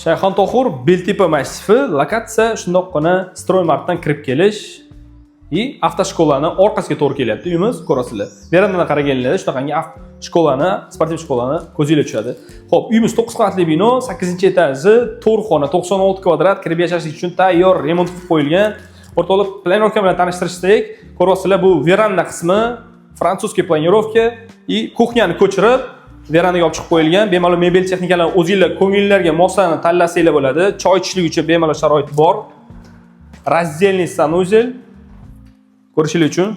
Shayxontohur Beltepa massifi lokatsiya shundoqqina Stroymartdan kirib kelish avtoshkolani orqasiga to'g'ri kelyapti. Uyimiz ko'rasizlar. Verandadan qaraganingizda shunaqangi shkolani, sportiv shkolani ko'zingizga tushadi. Xo'p, uyimiz 9 qavatli bino, 8-etaji, 4 xona, 96 kvadrat, kirib yashashlik uchun tayyor, remont qilib qo'yilgan. O'rtoqlar planirovka bilan tanishtirishdik. Ko'rasizlar, bu veranda qismi, fransuzskiy planirovka kuxnyani ko'chirib verandaga olib chiqib qo'yilgan. Bemalol mebel texnikalarni o'zingizlar ko'ngillarga moslanib tanlasanglar bo'ladi. Choy ichishlik uchun bemalol sharoit bor. Разделный sanuzel ko'rishingiz uchun.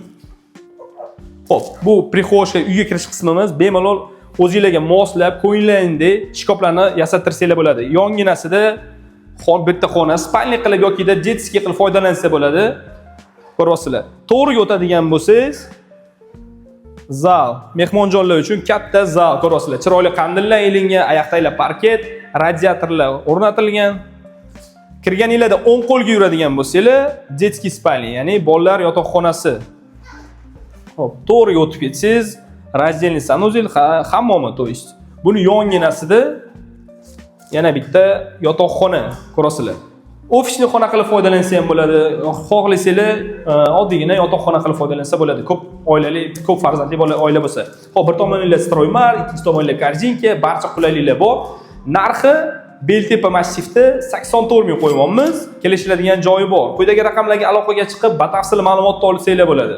Xo'p, bu prixoshka uyga kirish qismimiz. Bemalol o'zingizlarga moslab, ko'ngilingdek shkoplarni yasattirsanglar bo'ladi. Yonginasida bitta xona, spalni qilib yoki detskiy qilib foydalansa bo'ladi. Ko'ryapsizlar. To'g'riga o'tadigan bo'lsangiz, zal, mehmonjonlar uchun katta zal ko'ryapsizlar. Chiroyli qandillar ilingan, oyoqdaglar parket, radiatorlar o'rnatilgan. Kirganingizda o'ng qo'lga yuradigan bo'lsanglar, детский spalni, ya'ni bolalar yotoqxonasi. Hop, to'g'riga o'tib ketsangiz, разделный sanuzel hammomi, to есть. Buni yonginasida yana bitta yotoqxona ko'rasizlar. Ofisni xona qilib foydalansa ham bo'ladi. Xohlasanglar, oddiygina yotoqxona qilib foydalansa bo'ladi. Ko'p oilali, ko'p farzandli oila bo'lsa. Xo'p, bir tomoningizda Stroymart, ikkinchi tomoningizda Korzinka, barcha qulayliklar bor. Narxi Beltepa massivda 84 ming qo'ymoqmiz. Kelishiladigan joyi bor. Quyidagi raqamlarga aloqaga chiqib, batafsil ma'lumot olsanglar bo'ladi.